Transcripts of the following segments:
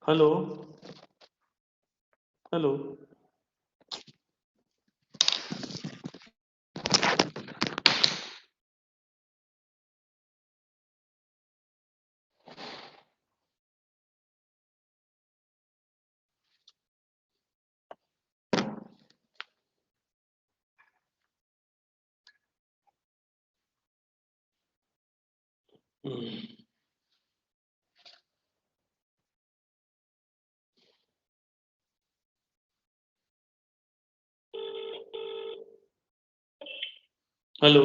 Hello, hello. Hello.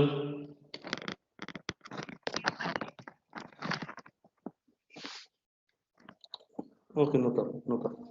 Okay, no problem, no problem.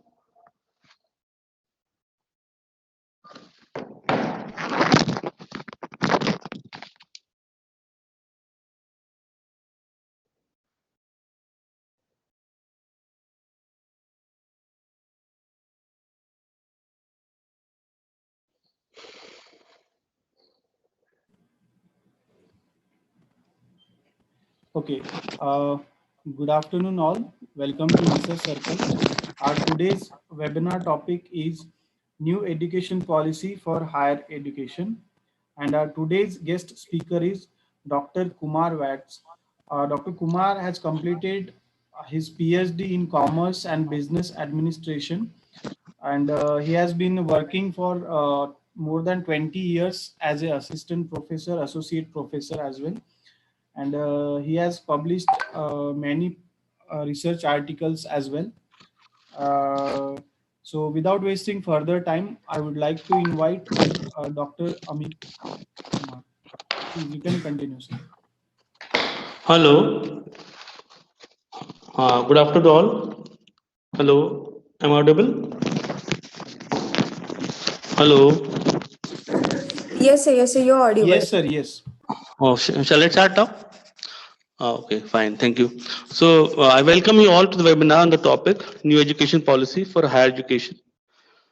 Okay. Good afternoon, all. Welcome to Research Circle. Our today's webinar topic is New Education Policy for Higher Education. And our today's guest speaker is Dr. Kumar Vats. Dr. Kumar has completed his PhD in Commerce and Business Administration, and he has been working for more than 20 years as an assistant professor, associate professor as well, and he has published many research articles as well. Uh, so, without wasting further time, I would like to invite Dr. Amit Kumar. Please, you can continue, sir. Hello. Good afternoon, all. Hello. Am I audible? Hello. Yes, sir, you're audible. Yes, sir. Yes. Oh, shall I start now? Okay, fine. Thank you. So, I welcome you all to the webinar on the topic New Education Policy for Higher Education.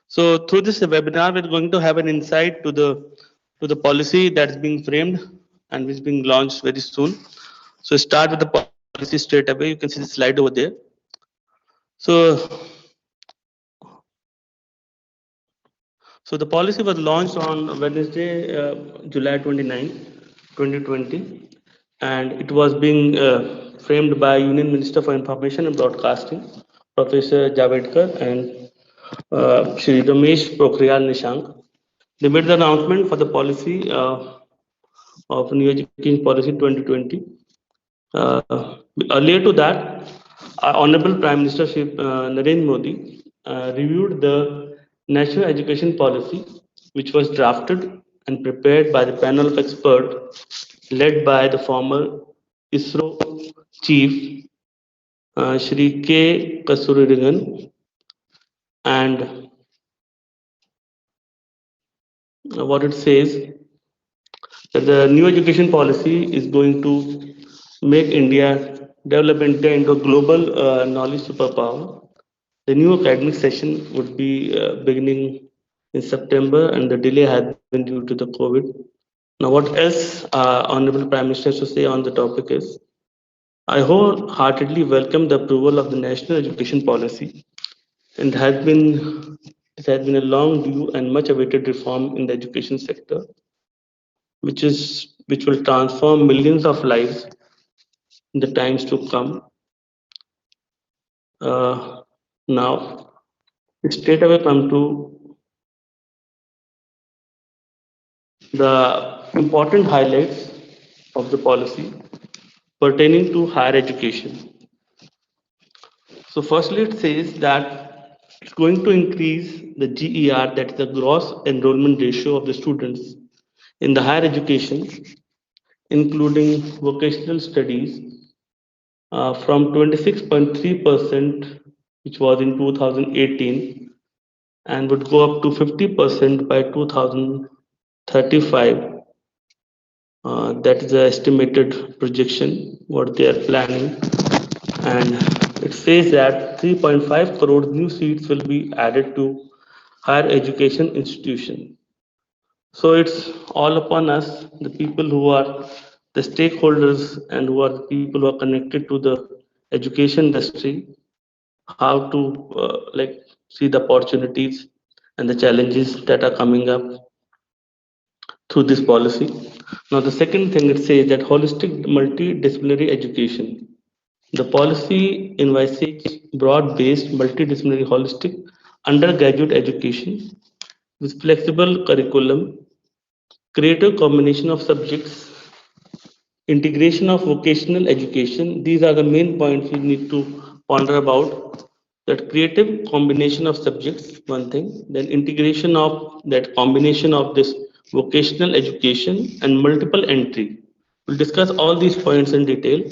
So, through this webinar, we're going to have an insight to the policy that's being framed and which is being launched very soon. So, start with the policy straight away. You can see the slide over there. So, So the policy was launched on Wednesday, July 29, 2020, and it was being framed by Union Minister for Information and Broadcasting, Professor Javadekar and Shri Ramesh Pokhriyal Nishank. They made the announcement for the policy of New Education Policy 2020. Earlier to that, Honorable Prime Minister Shri Narendra Modi reviewed the National Education Policy, which was drafted and prepared by the panel of experts led by the former ISRO chief Shri K. Kasurirangan, and what it says that the new education policy is going to make India develop India into a global knowledge superpower. The new academic session would be beginning in September, and the delay has been due to the COVID. Now, what else Honorable Prime Minister has to say on the topic is, I wholeheartedly welcome the approval of the national education policy, and it has been a long due and much awaited reform in the education sector, which will transform millions of lives in the times to come. Uh, Now, straight away come to the important highlights of the policy pertaining to higher education. So, firstly, it says that it's going to increase the GER, that is the gross enrollment ratio of the students in the higher education, including vocational studies, from 26.3%, which was in 2018, and would go up to 50% by 2035. That is the estimated projection, what they are planning. And it says that 3.5 crore new seats will be added to higher education institution. So it's all upon us, the people who are the stakeholders and who are the people who are connected to the education industry, how to like see the opportunities and the challenges that are coming up through this policy. Now, the second thing it says that holistic multidisciplinary education. The policy envisages broad-based, multidisciplinary, holistic undergraduate education with flexible curriculum, creative combination of subjects, integration of vocational education. These are the main points we need to ponder about. That creative combination of subjects, one thing, then integration of that combination of this vocational education and multiple entry. We'll discuss all these points in detail.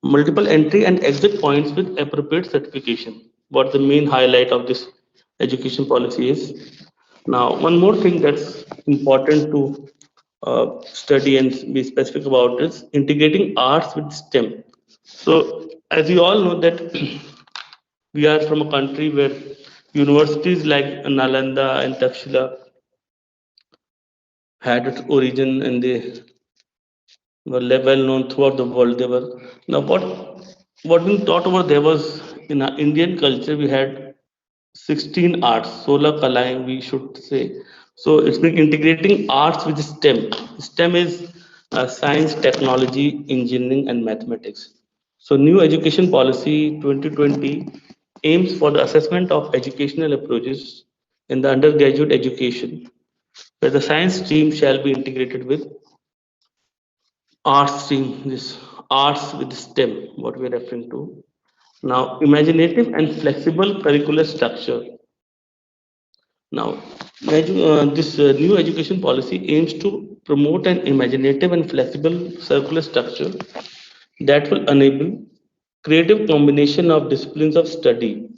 Multiple entry and exit points with appropriate certification. What the main highlight of this education policy is. Now, one more thing that's important to study and be specific about is integrating arts with STEM. So, as you all know that we are from a country where universities like Nalanda and Takshila had its origin and they were well known throughout the world. They were now what we taught over there was in our Indian culture we had 16 arts, solar kalai we should say. So it's been integrating arts with STEM. STEM is science, technology, engineering, and mathematics. So new education policy 2020 aims for the assessment of educational approaches in the undergraduate education, where the science stream shall be integrated with arts stream, this arts with STEM, what we're referring to. Now, imaginative and flexible curricular structure. Now, this new education policy aims to promote an imaginative and flexible circular structure that will enable creative combination of disciplines of study.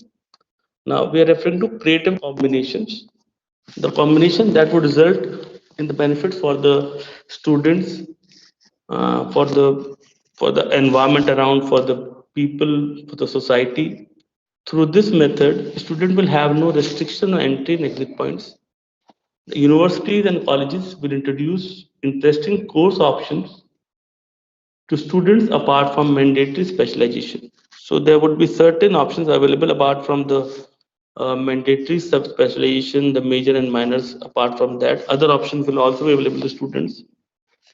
Now, we are referring to creative combinations, the combination that would result in the benefits for the students, uh, for the for the environment around, for the people, for the society. Through this method, student will have no restriction on entry and exit points. The universities and colleges will introduce interesting course options to students apart from mandatory specialization. So there would be certain options available apart from the mandatory sub-specialization, the major and minors. Apart from that, other options will also be available to students.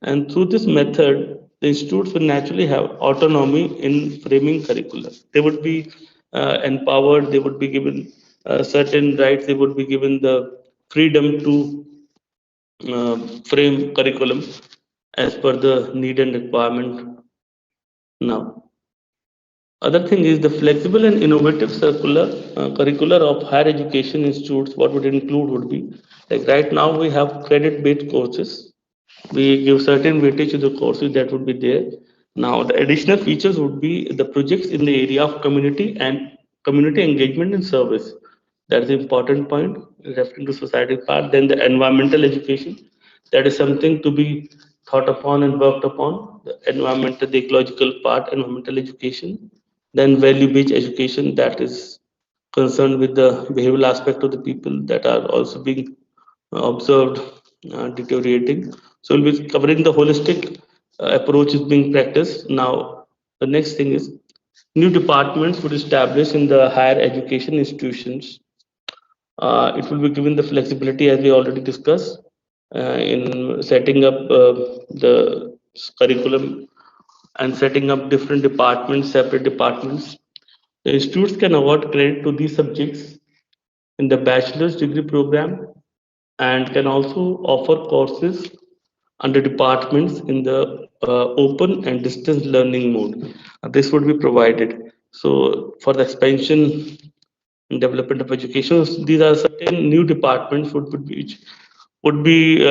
And through this method, the institutes will naturally have autonomy in framing curricula. They would be empowered, they would be given certain rights, they would be given the freedom to frame curriculum as per the need and requirement now. Other thing is the flexible and innovative circular curricular of higher education institutes. What would include would be like right now we have credit-based courses. We give certain weightage to the courses that would be there. Now the additional features would be the projects in the area of community and community engagement and service. That is the important point referring to society part. Then the environmental education, that is something to be thought upon and worked upon. The environmental, the ecological part, environmental education. Then value-based education, that is concerned with the behavioral aspect of the people that are also being observed deteriorating. So we'll be covering the holistic approach is being practiced. Now, the next thing is new departments would establish in the higher education institutions. It will be given the flexibility as we already discussed in setting up the curriculum and setting up different departments, separate departments. The institutes can award credit to these subjects in the bachelor's degree program and can also offer courses under departments in the open and distance learning mode. This would be provided. So for the expansion and development of education, these are certain new departments which would be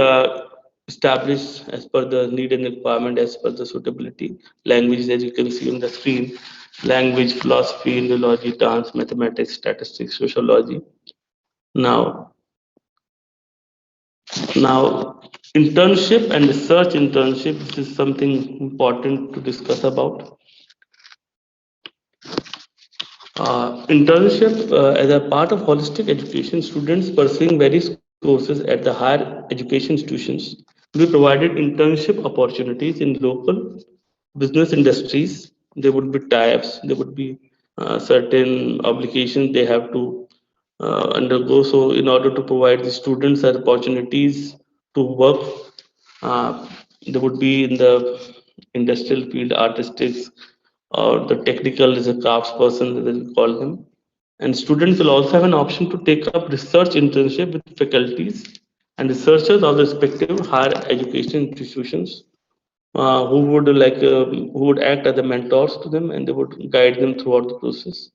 established as per the need and requirement, as per the suitability. Languages, as you can see on the screen, language, philosophy, neurology, dance, mathematics, statistics, sociology. Now, now, internship and research internship, this is something important to discuss about. Internship as a part of holistic education, students pursuing various courses at the higher education institutions will be provided internship opportunities in local business industries. There would be tie-ups, there would be certain obligations they have to undergo. So, in order to provide the students opportunities to work, uh, they would be in the industrial field, artistics, or the technical is a crafts person, they will call them. And students will also have an option to take up research internship with faculties and researchers of the respective higher education institutions who would act as the mentors to them and they would guide them throughout the process.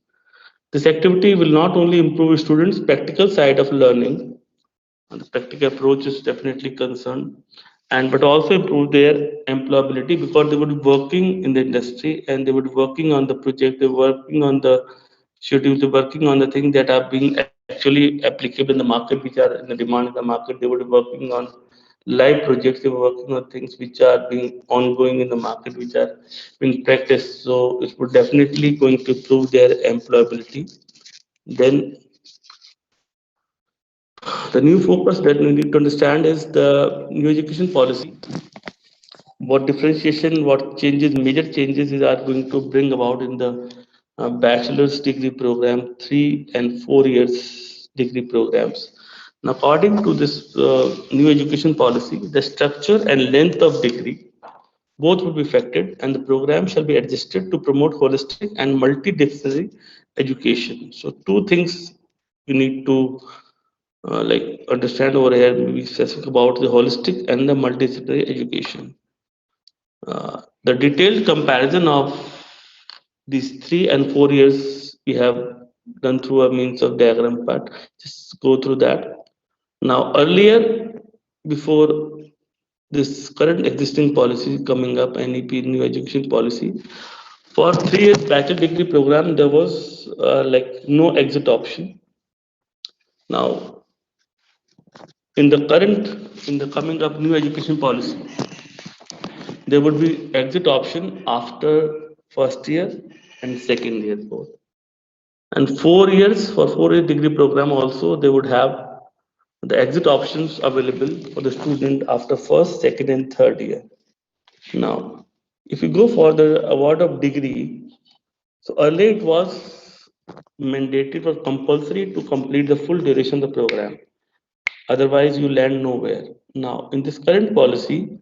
This activity will not only improve students' practical side of learning, and the practical approach is definitely concerned, and but also improve their employability because they would be working in the industry and they would be working on the project, they're working on the schedule, they're working on the things that are being actually applicable in the market, which are in the demand in the market. They would be working on live projects, they were working on things which are being ongoing in the market, which are being practiced. So it would definitely going to improve their employability. Then the new focus that we need to understand is the new education policy. What differentiation, what changes, major changes is are going to bring about in the bachelor's degree program, 3 and 4 years degree programs. Now, according to this new education policy, the structure and length of degree both will be affected, and the program shall be adjusted to promote holistic and multidisciplinary education. So, two things you need to understand over here. We specific about the holistic and the multidisciplinary education. The detailed comparison of these 3 and 4 years we have done through a means of diagram part. Just go through that. Now, earlier, before this current existing policy coming up, NEP, new education policy, for 3 years bachelor degree program, there was no exit option. Now, in the coming up new education policy, there would be exit option after first year and second year both. And 4 years for 4 year degree program also they would have the exit options available for the student after first, second, and third year. Now, if you go for the award of degree, so earlier it was mandated or compulsory to complete the full duration of the program. Otherwise, you land nowhere. Now, in this current policy,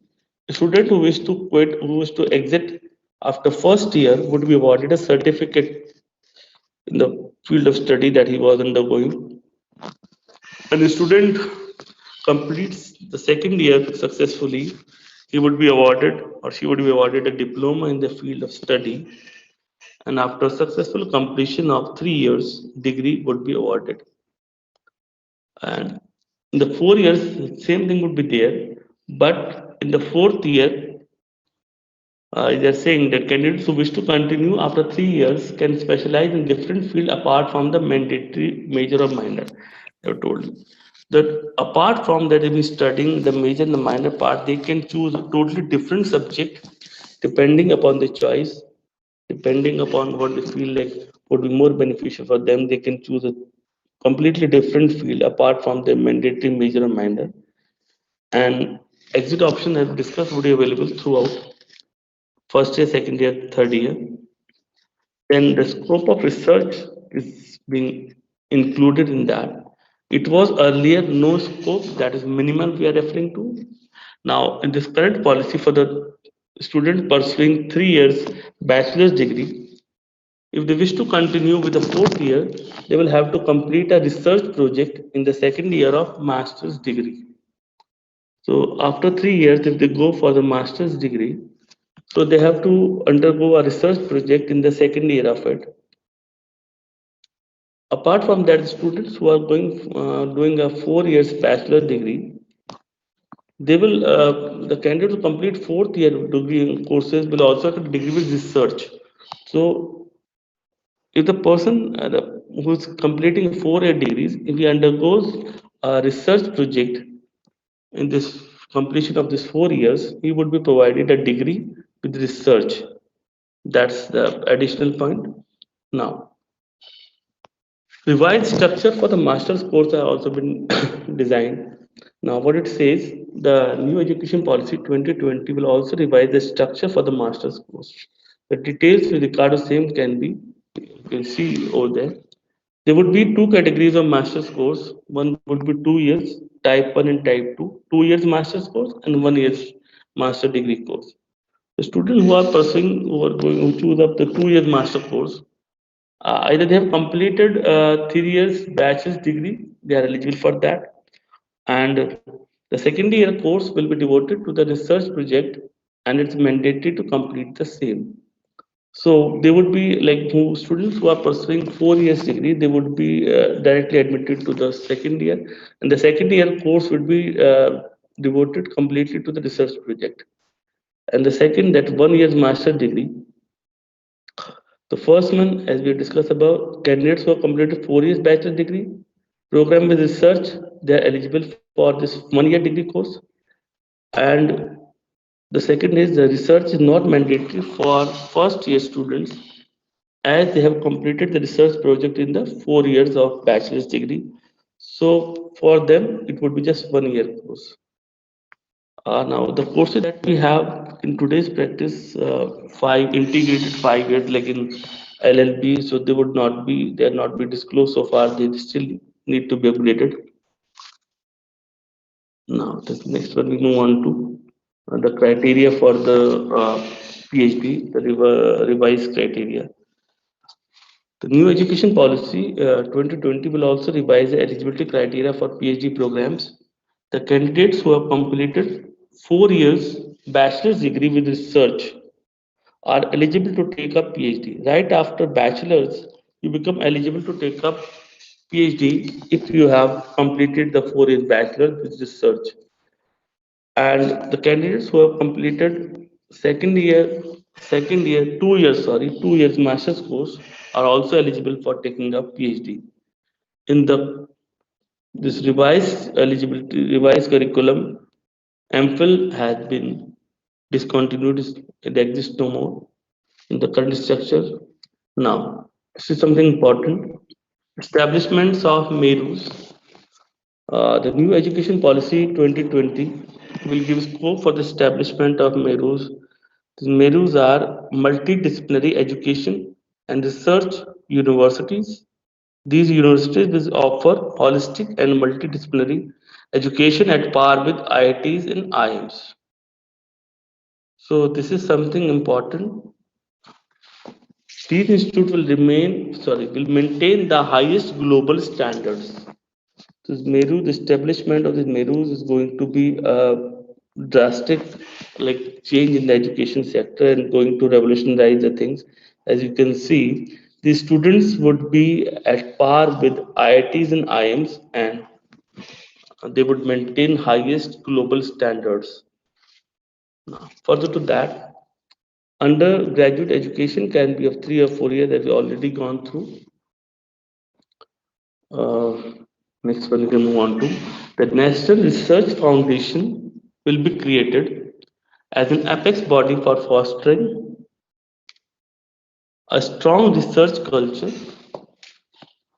a student who wish to quit, who wish to exit after first year would be awarded a certificate in the field of study that he was undergoing. And the student completes the second year successfully, he would be awarded or she would be awarded a diploma in the field of study. And after successful completion of 3 years, degree would be awarded. And in the 4 years, same thing would be there. But in the fourth year, they're saying that candidates who wish to continue after 3 years can specialize in different field apart from the mandatory major or minor. They've told you that apart from that, they've been studying the major and the minor part, they can choose a totally different subject depending upon the choice, depending upon what they feel like would be more beneficial for them. They can choose a completely different field apart from the mandatory major or minor. And exit option as discussed would be available throughout first year, second year, third year. Then the scope of research is being included in that. It was earlier no scope, that is minimal we are referring to. Now, in this current policy for the student pursuing 3 years bachelor's degree, if they wish to continue with the fourth year, they will have to complete a research project in the second year of master's degree. So after 3 years, if they go for the master's degree, so they have to undergo a research project in the second year of it. Apart from that, students who are going doing a 4 years bachelor degree, they will the candidate who complete fourth year degree courses will also have a degree with research. So if the person who is completing 4 year degrees, if he undergoes a research project in this completion of this 4 years, he would be provided a degree with research. That's the additional point. Now, revised structure for the master's course have also been designed. Now, what it says, the new education policy 2020 will also revise the structure for the master's course. The details with regard to same can be can see over there. There would be two categories of master's course. One would be 2 years, type 1 and type 2, 2 years master's course and 1 year's master degree course. The students who are pursuing, who are going to choose up the 2 years master course, either they have completed 3 years bachelor's degree, they are eligible for that, and the second year course will be devoted to the research project, and it's mandatory to complete the same. So they would be like who students who are pursuing 4 years degree, they would be directly admitted to the second year, and the second year course would be devoted completely to the research project. And the second, that 1 year's master degree, the first one, as we discussed about, candidates who have completed 4 years bachelor degree program with research, they are eligible for this 1 year degree course. And the second is the research is not mandatory for first year students as they have completed the research project in the 4 years of bachelor's degree. So for them, it would be just 1 year course. Now the courses that we have in today's practice, five integrated 5 years like in LLB, so they are not be disclosed so far. They still need to be upgraded. Now the next one we move on to the criteria for the PhD, the revised criteria. The new education policy 2020 will also revise the eligibility criteria for PhD programs. The candidates who have completed 4 years bachelor's degree with research are eligible to take up PhD. Right after bachelor's, you become eligible to take up PhD if you have completed the 4 years bachelor with research. And the candidates who have completed second year, 2 years, 2 years master's course are also eligible for taking up PhD. In the this revised curriculum, MPhil has been discontinued. It exists no more in the current structure. Now, this is something important. Establishments of MERUs. The new education policy 2020 will give scope for the establishment of MERUs. These MERUs are multidisciplinary education and research universities. These universities will offer holistic and multidisciplinary education at par with IITs and IIMs. So this is something important. These institutes will maintain the highest global standards. This Meru, the establishment of this Merus is going to be a drastic like change in the education sector and going to revolutionize the things. As you can see, the students would be at par with IITs and IIMs, and they would maintain highest global standards. Further to that, undergraduate education can be of 3 or 4 years that we already gone through. Uh, Next one we can move on to. The National Research Foundation will be created as an apex body for fostering a strong research culture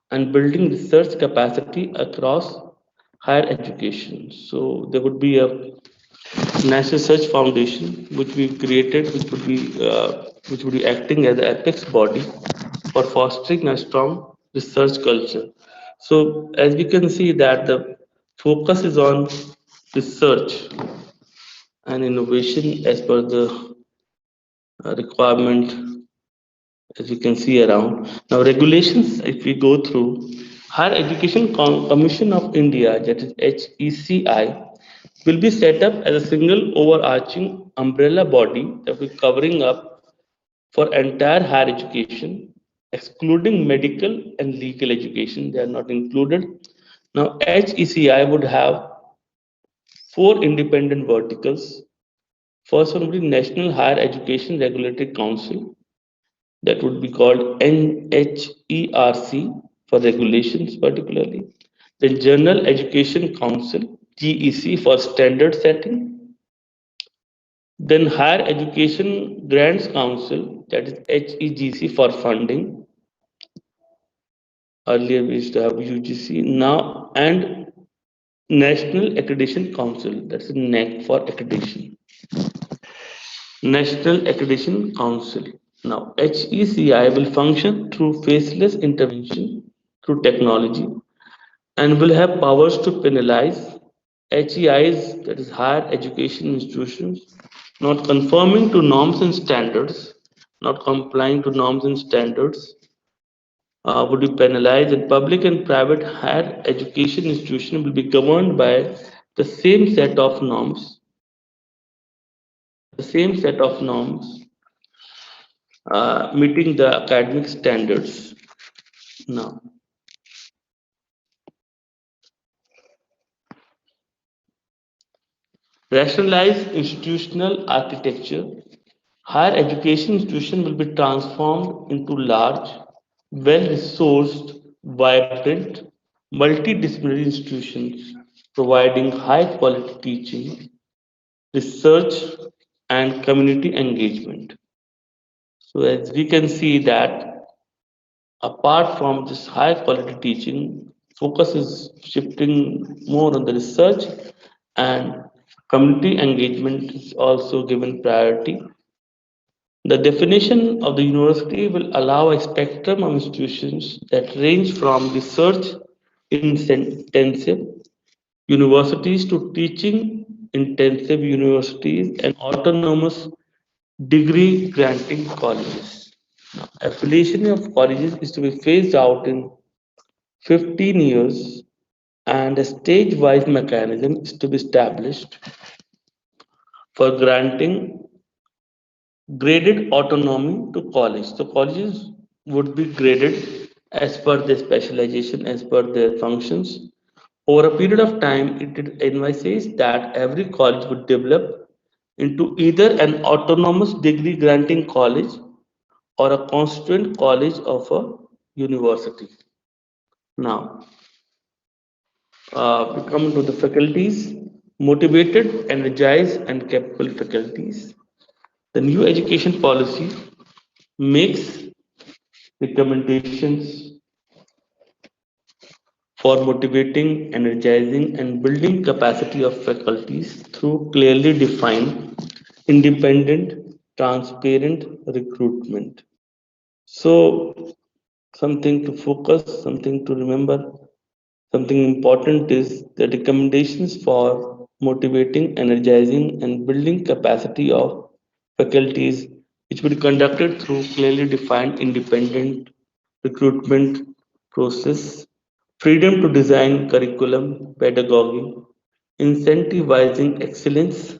and building research capacity across higher education. So there would be a National Research Foundation which we created, which would be acting as an apex body for fostering a strong research culture. So as we can see that the focus is on research and innovation as per the requirement, as you can see around. Now regulations, if we go through, Higher Education Commission of India, that is HECI, will be set up as a single overarching umbrella body that will be covering up for entire higher education, excluding medical and legal education. They are not included. Now, HECI would have four independent verticals. First one would be National Higher Education Regulatory Council, that would be called NHERC for regulations particularly. Then General Education Council, GEC for standard setting. Then Higher Education Grants Council, that is HEGC for funding. Earlier we used to have UGC now, and National Accreditation Council, that's NAC for accreditation. National Accreditation Council. Now, HECI will function through faceless intervention through technology and will have powers to penalize HEIs, that is higher education institutions, not conforming to norms and standards, not complying to norms and standards, would be penalized, and public and private higher education institution will be governed by the same set of norms, the same set of norms, meeting the academic standards. Now, rationalized institutional architecture. Higher education institution will be transformed into large, well-resourced, vibrant, multidisciplinary institutions providing high-quality teaching, research, and community engagement. So as we can see that apart from this high-quality teaching, focus is shifting more on the research and community engagement is also given priority. The definition of the university will allow a spectrum of institutions that range from research intensive universities to teaching intensive universities and autonomous degree granting colleges. Now, affiliation of colleges is to be phased out in 15 years and a stage-wise mechanism is to be established for granting graded autonomy to college. So colleges would be graded as per their specialization, as per their functions. Over a period of time, it advises that every college would develop into either an autonomous degree granting college or a constituent college of a university. Now, we come to the faculties, motivated, energized, and capable faculties. The new education policy makes recommendations for motivating, energizing, and building capacity of faculties through clearly defined, independent, transparent recruitment. So, something to focus, something to remember, something important is the recommendations for motivating, energizing, and building capacity of faculties, which will be conducted through clearly defined independent recruitment process, freedom to design curriculum, pedagogy, incentivizing excellence,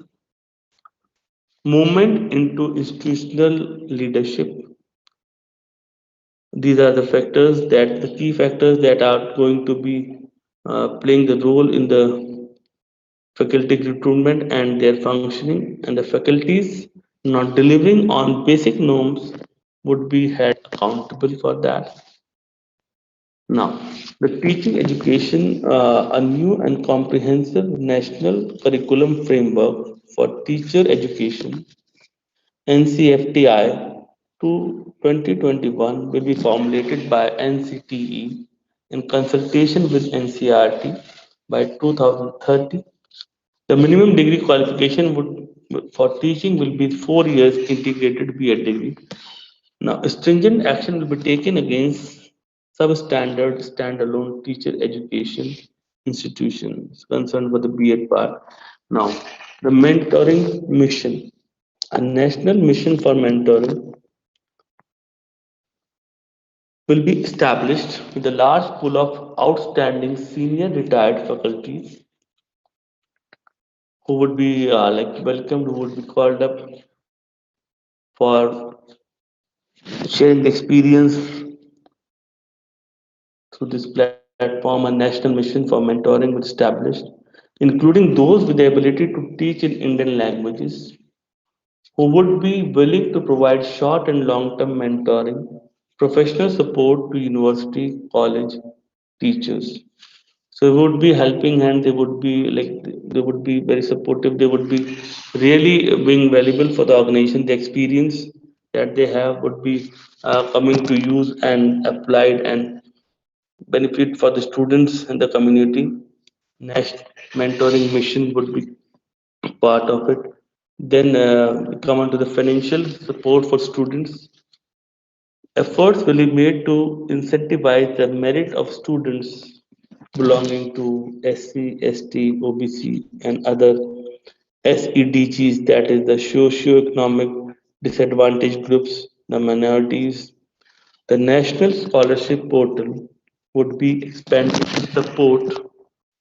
movement into institutional leadership. These are the factors that the key factors that are going to be playing the role in the faculty recruitment and their functioning, and the faculties not delivering on basic norms would be held accountable for that. Now, the teaching education, a new and comprehensive national curriculum framework for teacher education, NCFTI to 2021 will be formulated by NCTE in consultation with NCRT by 2030. The minimum degree qualification would for teaching will be 4 years integrated B.Ed degree. Now, stringent action will be taken against substandard standalone teacher education institutions concerned with the B.Ed part. Now, the mentoring mission, a national mission for mentoring will be established with a large pool of outstanding senior retired faculties who would be welcomed, who would be called up for sharing the experience through this platform. A national mission for mentoring was established, including those with the ability to teach in Indian languages, who would be willing to provide short and long term mentoring, professional support to university, college teachers. So they would be helping hand, they would be they would be very supportive, they would be really being valuable for the organization. The experience that they have would be coming to use and applied and benefit for the students and the community. Next, mentoring mission would be part of it. Then we come on to the financial support for students. Efforts will be made to incentivize the merit of students belonging to SC, ST, OBC, and other SEDGs, that is the socio-economic disadvantaged groups, the minorities. The National Scholarship Portal would be expanded to support,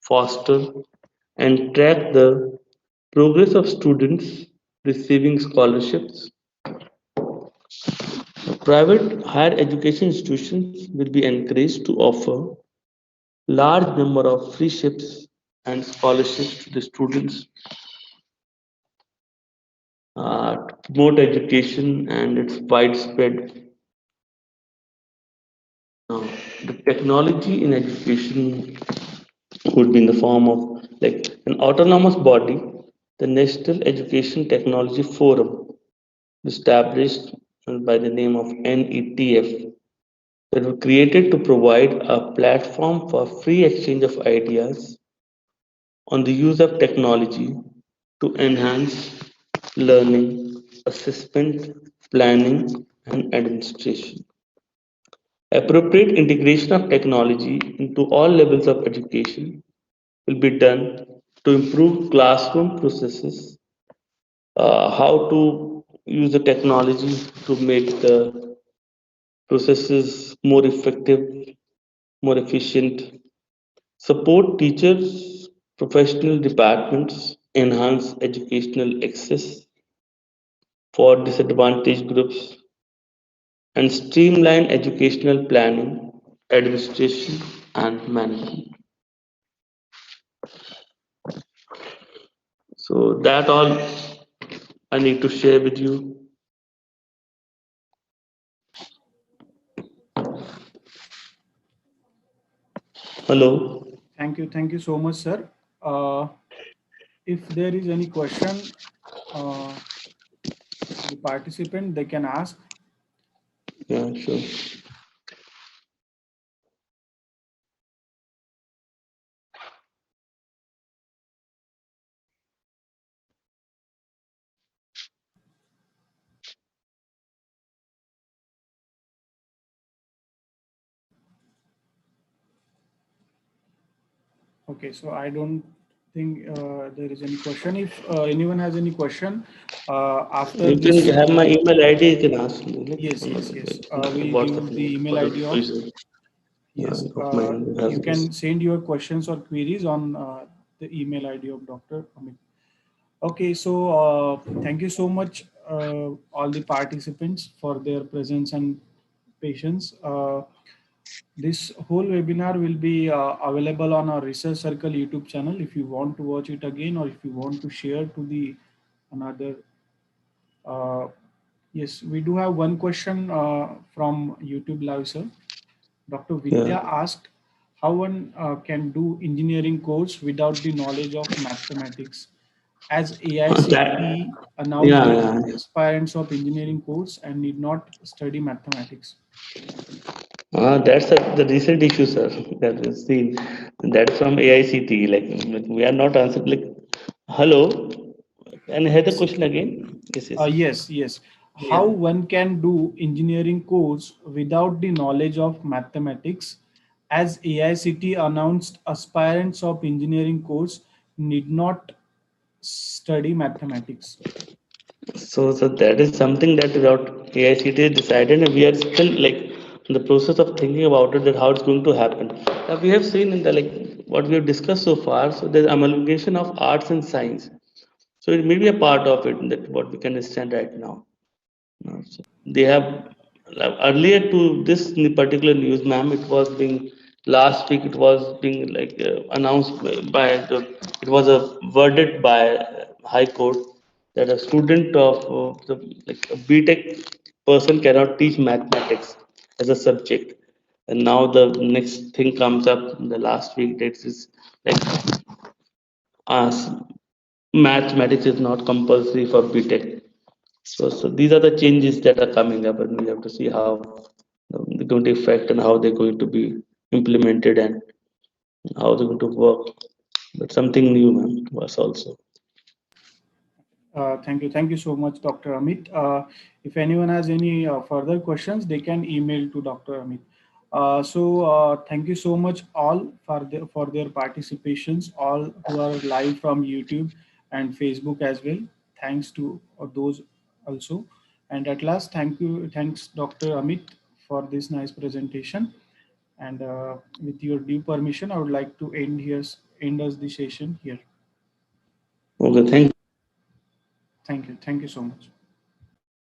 foster, and track the progress of students receiving scholarships. Private higher education institutions will be encouraged to offer large number of free ships and scholarships to the students to promote education and its widespread. Now, the technology in education would be in the form of like an autonomous body, the National Education Technology Forum, established by the name of NETF, that were created to provide a platform for free exchange of ideas on the use of technology to enhance learning, assessment, planning, and administration. Appropriate integration of technology into all levels of education will be done to improve classroom processes, how to use the technology to make the processes more effective, more efficient, support teachers, professional departments, enhance educational access for disadvantaged groups, and streamline educational planning, administration, and management. So that all I need to share with you. Hello. Thank you so much, sir. Uh, if there is any question, uh, the participant they can ask. Yeah, sure. Okay, so I don't think there is any question. If anyone has any question after You can this, have my email ID. You can ask me like, yes, on yes, yes. the We'll WhatsApp give the email for the ID of, reason yes. of my email has You this. can send your questions or queries on the email ID of Dr. Amit. Okay, so thank you so much, all the participants for their presence and patience. This whole webinar will be available on our Research Circle YouTube channel. If you want to watch it again, or if you want to share to the another. Uh, yes, we do have one question from YouTube Live, sir. Dr. Yeah. Vidya asked how one can do engineering course without the knowledge of mathematics, as That, AICTE announced yeah, that yeah. aspirants of engineering course and need not study mathematics. That's the recent issue, sir, that we've seen. That's from AICT. Like we are not answering. Like, hello, and hear the Yes, question again. Yes, yes. yes, yes. How Yeah. one can do engineering course without the knowledge of mathematics, as AICT announced aspirants of engineering course need not study mathematics. So that is something that without AICT decided, and we are still like in the process of thinking about it, that how it's going to happen. Now we have seen in the like what we have discussed so far. So there's amalgamation of arts and science. So it may be a part of it that what we can understand right now. So they have like, earlier to this particular news, ma'am. It was being last week. It was being like announced by the. It was a verdict by High Court that a student of the like a BTech person cannot teach mathematics as a subject. And now the next thing comes up in the last week. That is like uh, mathematics is not compulsory for BTech. So these are the changes that are coming up, and we have to see how they're going to affect and how they're going to be implemented and how they're going to work. But something new, man, was also. Thank you so much, Dr. Amit. If anyone has any further questions, they can email to Dr. Amit. Thank you so much all for their participations, all who are live from YouTube and Facebook as well. Thanks to those also. And at last, thanks Dr. Amit for this nice presentation. And with your due permission, I would like to end us the session here. Okay, thank Thank you so much.